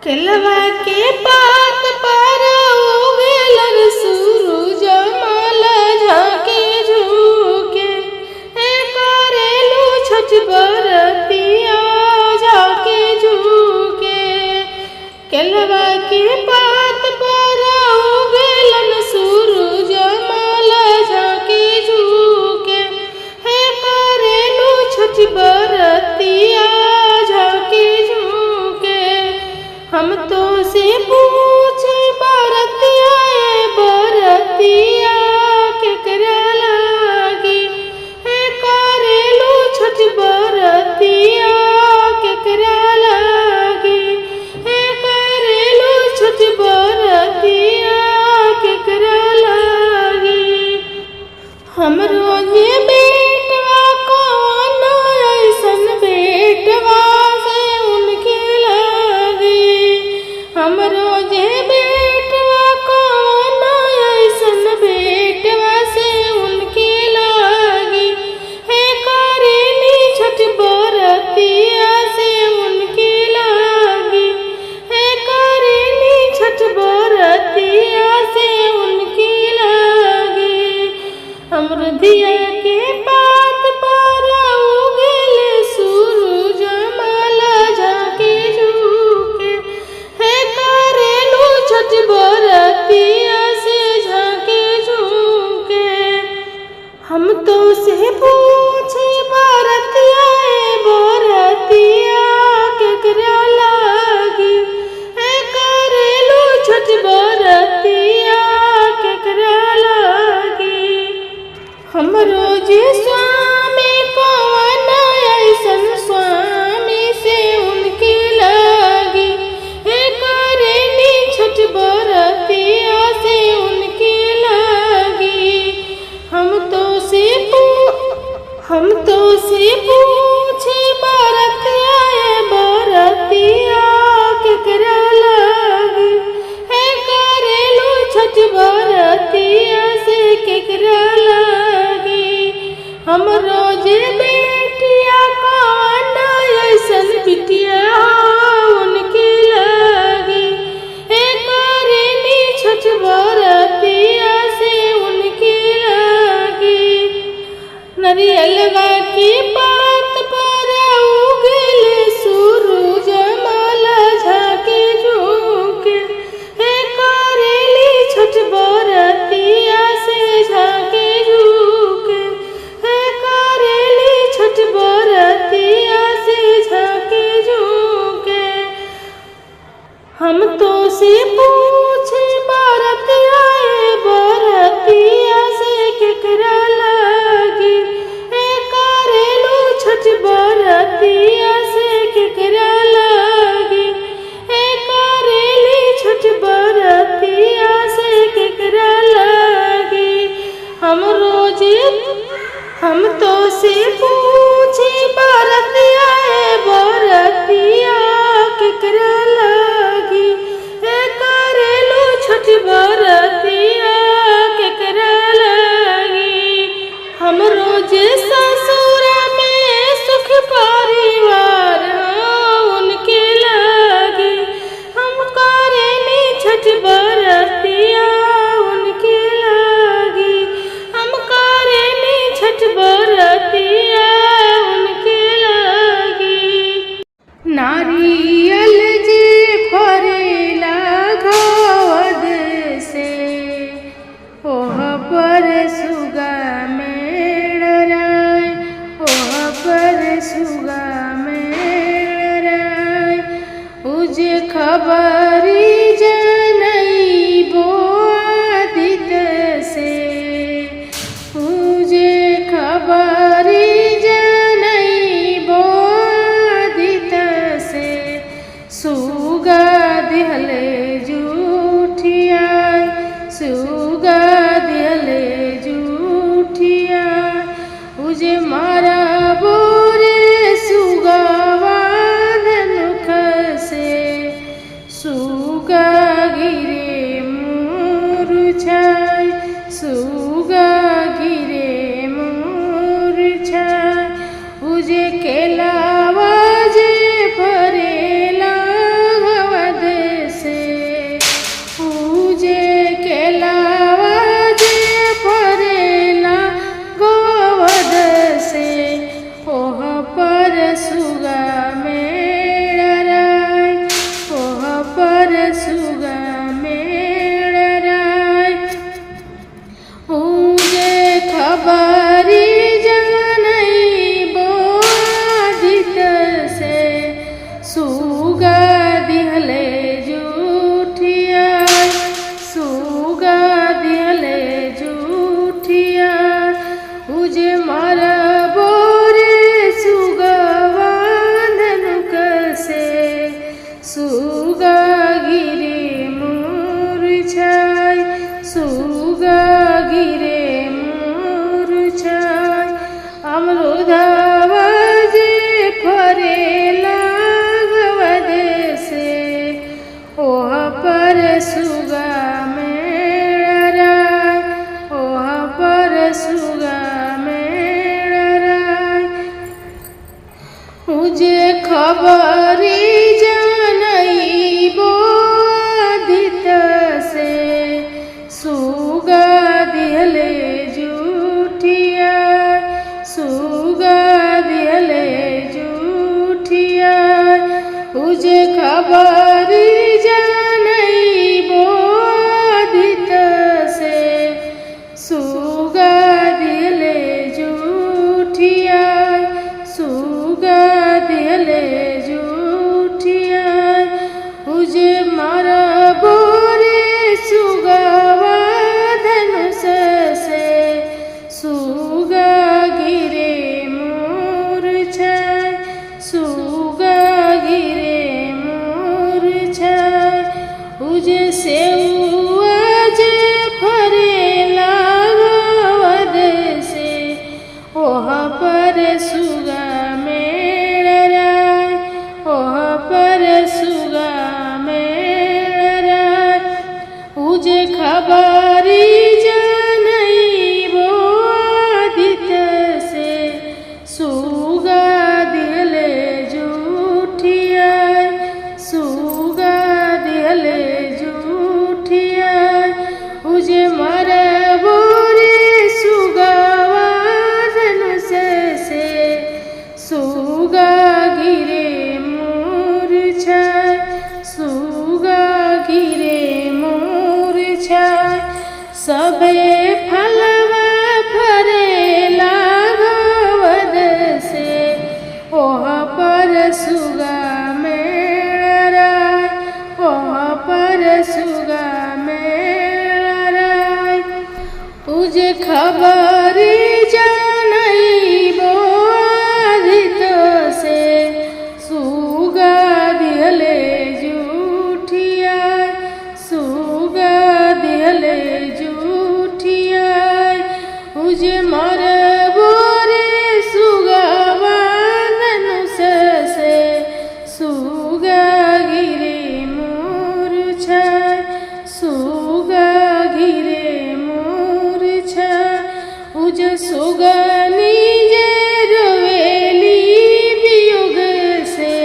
केलवा के पात पर उगेलन सूरज माल झाके झुके करेलू छठ बरतिया झाके झुके। केलवा के पात पर उगेलन सूरज माल झाके झुके करेलू छठ बरतिया झाके झुके। हम तो से पूछे बरतिया बरतिया केकरा लागी करेलू छठ बरतिया केकरा लागी करेलू छठ बरतिया केकरा लागी। हमरो ये बेटवा कौन ऐसन बेटवा से उनके लागी। हमरो जे बेटवा कौन ऐसन बेटवा से उनके लागी करेली छठ बरतिया से उनके लागी करेली छठ बरतिया से उनके लागी। अमृतिया के पात पर उगेले सूरज माल झाके झुके करेलू छठ बरतिया से झाके झुके। हम तो से पूछे बरतिया बरतिया केकरा लागी करेलू छठ बरतिया केकरा लागी। हमरो जे स्वामी कौन ऐसन स्वामी से उनके लागी करेली छठ बरतिया से उनके लागी। हम तो से पूछे बरतिया बरतिया केकरा लागी करेलू छठ बरतिया से केकरा लागी। हमरो जे बेटिया कौन ऐसन बिटिया उनके लागी करेली छठ बरतिया से उनके लागी। नरियलवा की पात पर उगेले सूरज माल झाके झुके करेली छठ बरतिया से झाके झुके करेली छठ बरतिया से झाके झुके। हम तो से पूछे बरतिया बरतिया से केकरा लागी करेलू छठ बरतिया से केकरा लागी करेली छठ बरतिया से केकरा लागी। हम तो से पूछे बरतिया बरतिया केकरा लागी करेलू छठ बरतिया केकरा लागी। हमरो जे ससुर में सुख परिवार उनके लागी हम करेली छठ बरतिया उनके लागी हम करेली छठ बरतिया उनके लागी। नारियल जे फरेला घवद से ओह पर सुगा मेड़राय ओह पर सुगा मेड़राय। उजे खबरी जनई बोदित से उजे खबरी जनई बोदित से सुगा दिहले जूठिया सुगा दिहले जूठिया। उजे मारा बोरे सुगावा धनुख से सुगा गिरे मूर्छाय सुगा गिरे मूर्छाय। उजे केलावा जे फरेला घवद दिहले जूठिया सुगा दिहले जूठिया उजे मारा बोरे सुगवा धनुक से सुगा गिरे मूर्छाय सुगा गिरे मूर्छाय अमरुदावा जे फरेला गवद से ओह पर सुगा मेराय ओह पर सुगा मेराय मुझे खबरी जानई बोधित से सुगा दिहले जूठिया सुगा दिहले जूठिया मुझे खबरी जानई बोधित से सुगा दिहले जूठिया सुगा दिहले जूठिया मुझे मारा बोरे सुगवा धनुष से सुगा गिरे मूर्छाय सुगा गिरे मूर्छाय मुझे सेउआ जे फरेला गवद से ओह पर सुगा मेराय ओह पर सुगा मेराय मुझे खबरी जानई बोधित से सुगा दिहले जूठिया सुगा दिहले जूठिया मुझे मारा बोरे सुगवा धनुष से सुगा गिरे मूर्छाय सुगा गिरे मूर्छाय सबे फलवा फरेला गवद से ओह पर सुगा मेराय ओह पर सुगा मेराय तुझे खबरी जानई बोधित से सुगा दिहले जूठिया सुगा दिहले जूठिया मुझे मर बोरे सुगवा धनुष से सुगा गिरे मूर्छाय सुगा गिरे मूर्छाय मुझे सुगनी जे रोवेली वियोग से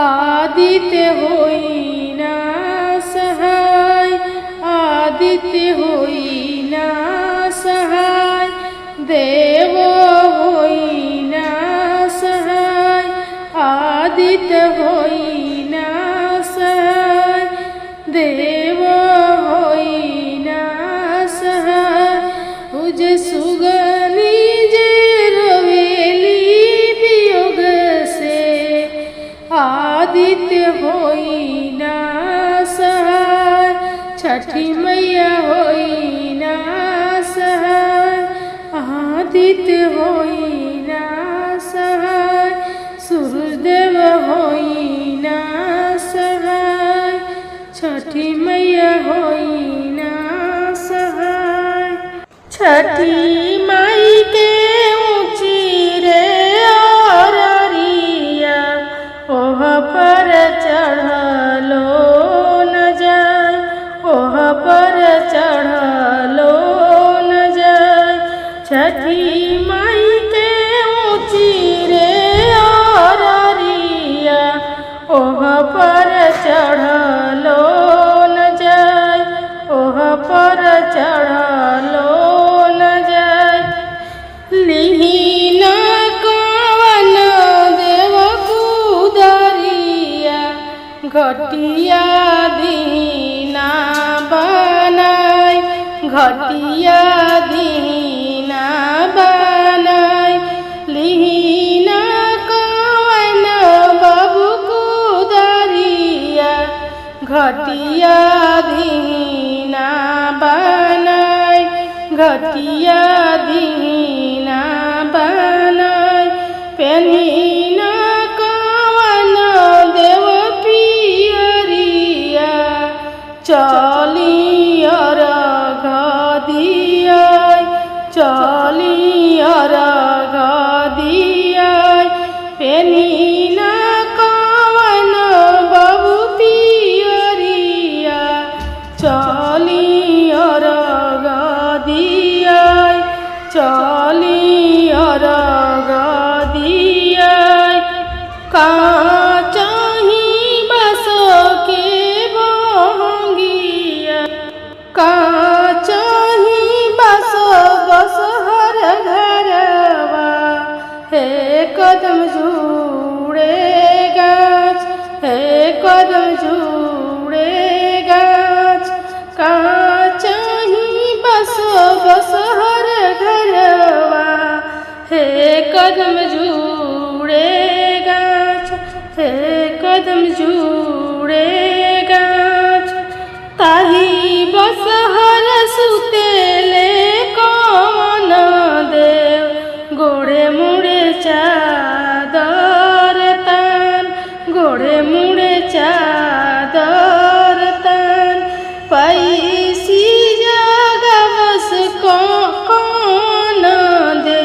आदित्य होई ना सहाय आदित्य होई ना सहाय देव होई ना सहाय आदित्य होई ना सहाय देव होई ना सहाय मुझे सुगनी जे रोवेली वियोग से आदित्य होई ना सहाय छठी मैया होई ना सहाय आदित्य होई ना सहाय सूर्यदेव होई ना सहाय छठी मैया होई ना सहाय छठी माई के ऊंची रे औररिया ओह पर चढ़लो न जाय ओह पर चढ़लो न जाय छठी माई के ऊंची रे औररिया ओह पर चढ़लो न जाय ओह पर चढ़लो न जाय लिहिना कवन देव कुदरिया घटिया दीना बनाय घटिया दीना बनाय लिहिना कवन बाबू कुदरिया घटिया दीना बनाय घटिया दीना बनाय पेन्ही न कवन देव पियरिया चली अर्घ दियाय चली अर्घ दियाय पेन्ही न कवन बाबू पियरिया चली अर्घ दियाय चली अर्घ दियाय काचही बस के बहंगिया काचही बस बस हर घरवा हे कदम जुड़े गाछ हे कदम जुड़े गाछ काचही बस बस हर घरवा हे कदम जुड़े गाछ हे कदम जुड़े गाछ ताही बस हर सुतेले कौन देव गोड़े मुड़े चादर तान गोड़े मुड़े चादर तान पैसी जगवस कौन दे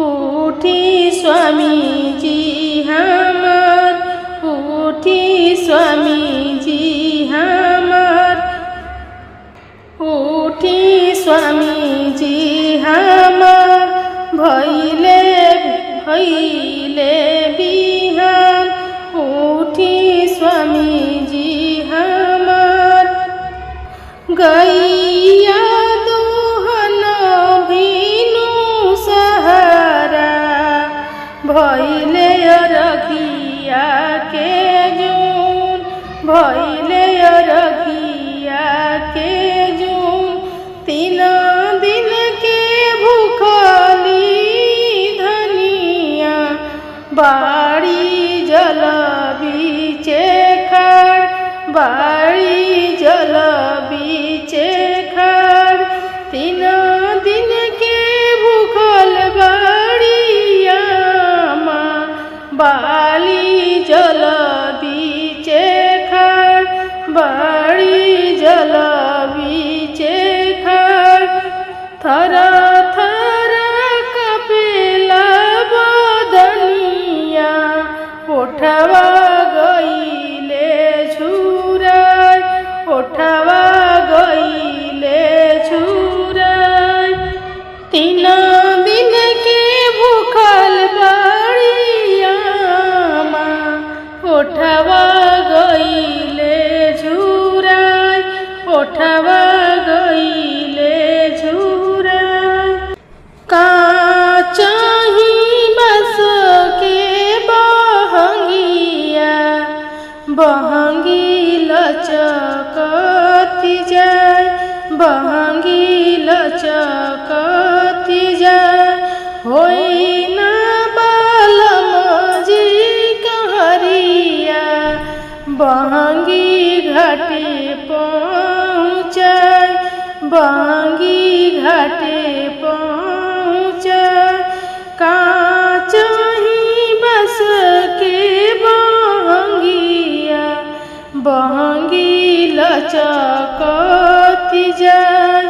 उठी स्वामी जी हमार उठी स्वामी जी हमार उठी स्वामी जी हमार भैले भैले बिहान उठी स्वामी जी हमार गैया दुहन भीनु सहारा भैले रघिया के जून भैले रघिया के जून तीन दिन के भूखली धनिया बाड़ी जल बीचे खाड़ बाड़ी जल बीचे खाड़ तीन दिन के भूखल बाड़िया माँ बाली जल बीचे खाड़ बाड़ी जल बीचे खाड़ थर थर कपिला बदनिया उठवा गईले झुराय उठवा गईले झुराय तीन दिन के भूखल बाड़िया माँ उठवा गईले झुराय उठवा गईले झुराय काचही बस के बहंगिया बहंगी लचकती जाय बहंगी लचकती जाय होई ना बालम जी कहरिया बहंगी घाटे पहुँचाय बहंगी घाटे पहुँचाय काचही बस के बहंगिया बहंगी लचकती जाय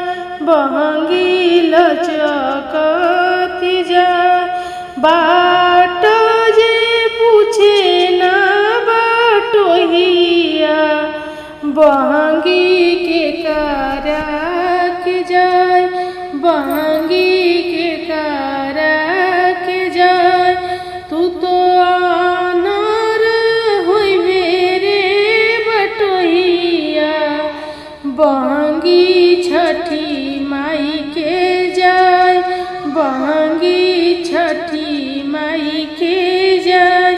बहंगी लचकती जाय बाट जे पूछे ना बाटोहिया बहंगी के कारा के जाय बहंगी के कारा के जाय तू तो आनर होई मेरे बटोहिया बहंगी छठी माई के जाय बहंगी छठी माई के जाय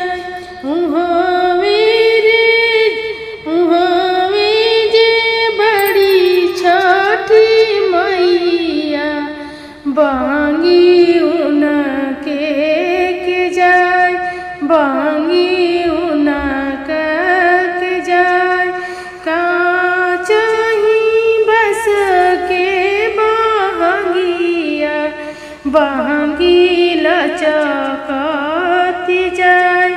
बा बहंगी लचकती जाय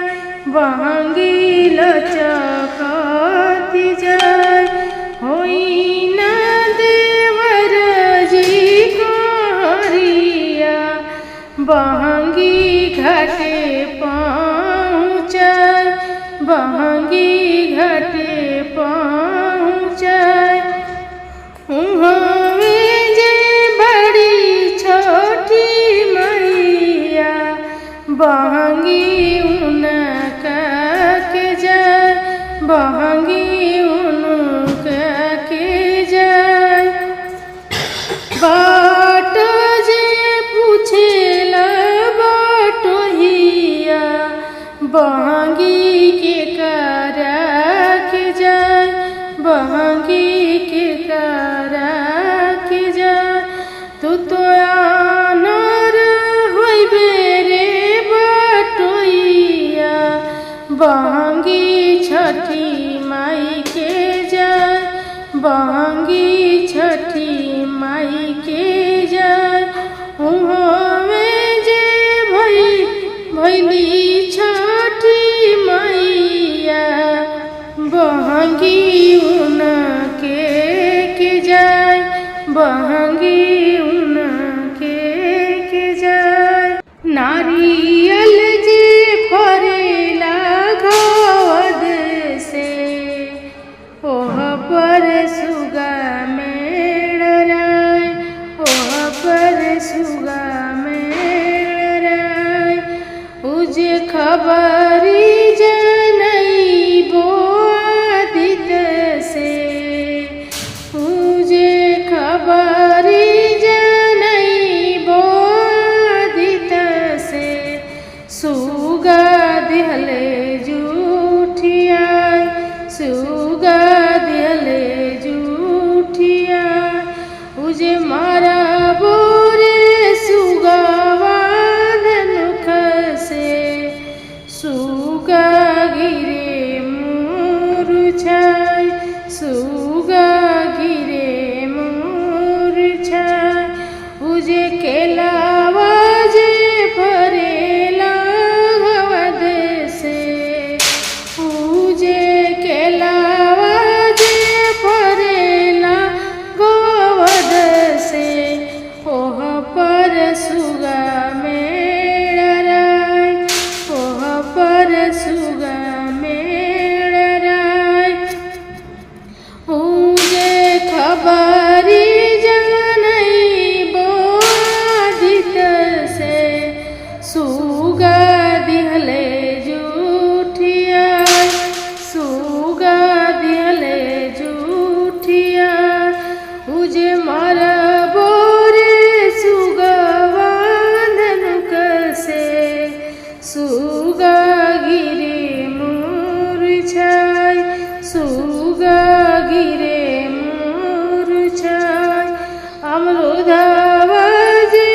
बहंगी लचकती जाय होई न देवर जी कहरिया बहंगी घाटे पहुँचाय बहंगी घाटे पहुँचाय उहाँ जे बड़ी छोटी मैया बहंगी उनका के जाय बहंगी उनका के जाय बाट जे पूछेला बटोहिया बहंगी के करा के जाय बहंगी के करा के जाय तू तो आनर होइबे रे बटोहिया बहंगी छठी माई के जाय बहंगी छठी माई के जाय उहाँ जे भैली छठी मैया बहंगी उनके के जाय बहंगी उनके के जाय नारियल जे फरेला घवद से ओह पर सुगा मेड़राय ओह पर सुगा मेड़राय उजे खबरी जनई बोआदित से उजे खबरी जनई बोआदित से सुगा दिहले जूठियाय सुगा दिहले जूठियाय उजे मारा बोरे सुगावा धनुख से सुगा गिरे मूर्छाय सुगा गिरे मूर्छाय उजे केलावा जे फरेला घवद से उजे केलावा जे फरेला घवद से ओह पर सुगा मेड़राय ओह पर सुगा मेड़राय उजे खबरी जनई बोआदित से सुगा दिहले जूठियाय सुगा दिहले जूठियाय उजे मारा बोरे सुगवा धनुक से सुगा गिरे मूर्छाय सुगा गिरे मूर्छाय अमरुदवा जे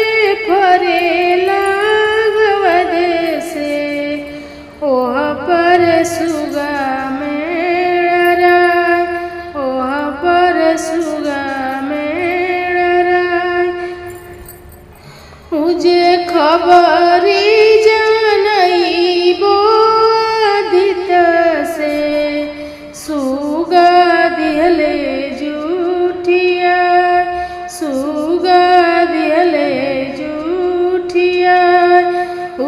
फरेला घवद से ओह पर सुगा मेड़राय ओह पर सुगा मेड़राय उजे खबरी जनई बोआदित से सुगा दिहले जूठियाय सुगा दिहले जूठियाय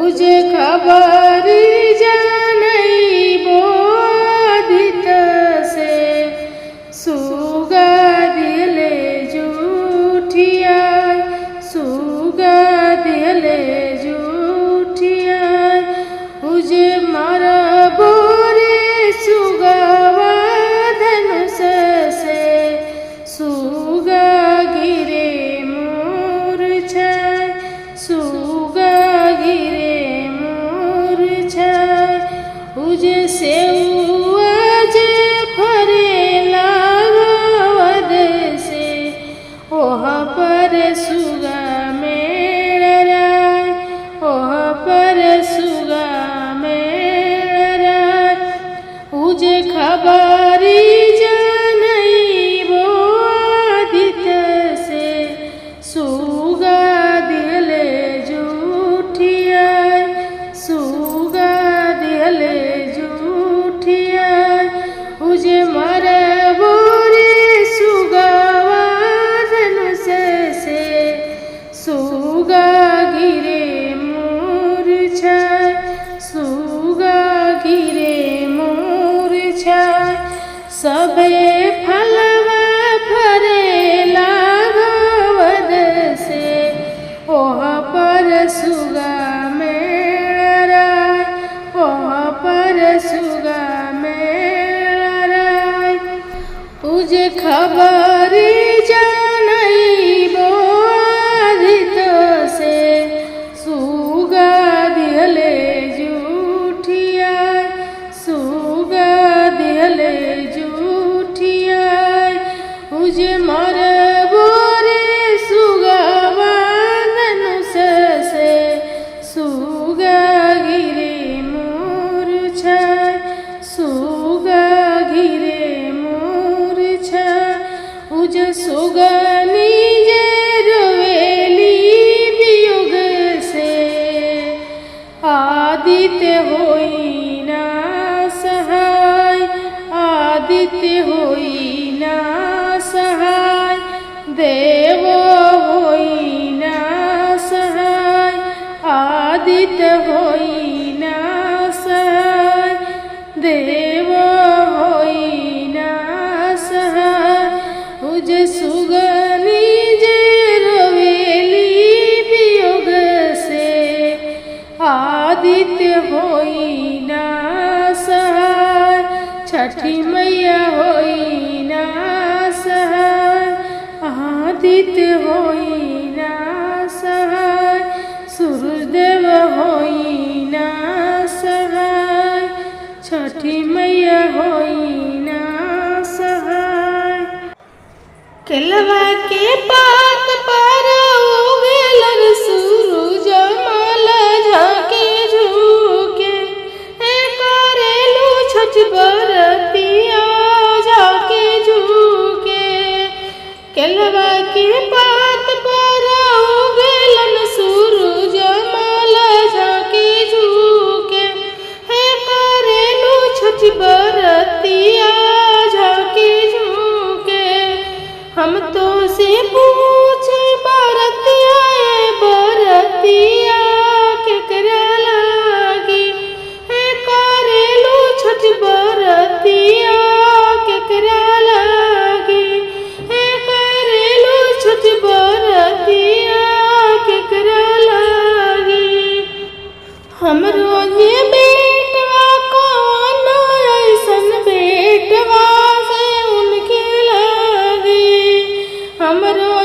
उजे खबरी जनई बोआदित से सुगा दिहले जूठियाय सुगा दिहले जूठियाय उजे मारा बोरे सुगावा धनुष से सुगा गिरे मूर्छाय सुगा गिरे मूर्छाय उजे सेउआ जे फरेला घवद से ओह पर सुगा मेड़राय ओह पर सुगा मेड़राय उजे खबरी जनई बोआदित से सुगा दिहले सबे फलवा फरेला गोवद से ओह पर सुगा मेराय ओह पर सुगा मेराय उजे खबरी जानइबो आदित से सुगा दिहले जूठिया सुगा दिहले जूठिया उजे मरबो रे सुगवा धनुष से सुगा गिरे मूर्छा सुगा गिरे मूर्छा उजे सुगनी जे रोवेली वियोग से आदित्य होई ना सहाय आदित्य होई ना सहाय देव होई ना सहाय आदित्य होई ना सहाय देव होई ना सहाय उजे सुगनी जे रोवेली वियोग से आदित्य होई ना सहाय छठी मैया होई ना सहाय आदित्य होई ना सहाय सूर्यदेव होई ना सहाय छठी मैया होई ना सहाय केलवा के पात पर उगेलन सूरज माल झाके झुके करेलू छठ बरतिया झाके झुके केलवा के पात पर उगेलन सूरज माल झाके झुके करेलू छठ बरतिया झाके झुके हम तो से पूछे बरतिया बरतिया केकरा लागी करेलू छठ बरतिया केकरा लागी करेलू छठ बरतिया केकरा लागी हमरो जे बेटवा कौन ऐसन बेटवा से उनके लागी हमरो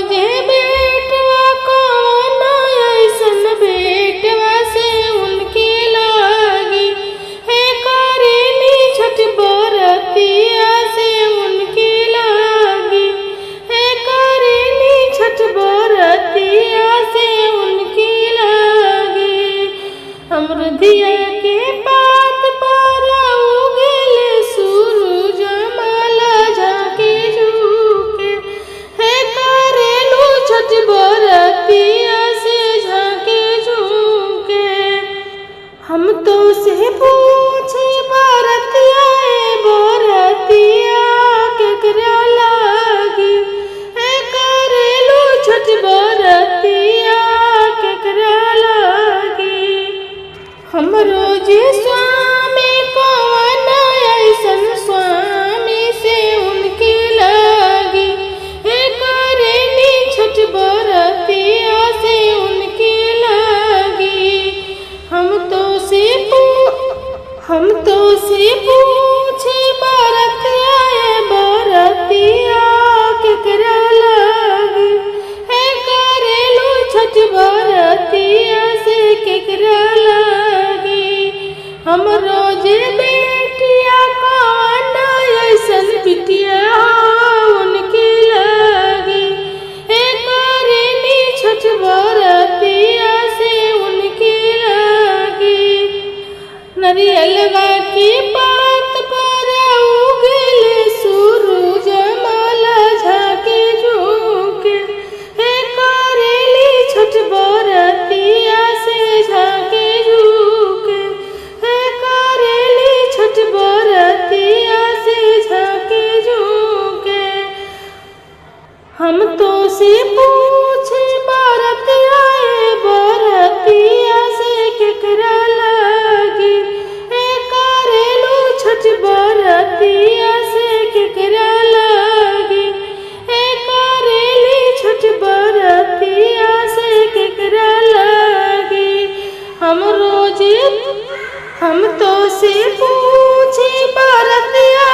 हम तो से पूछे बरतिया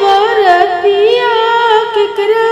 बरतिया केकरा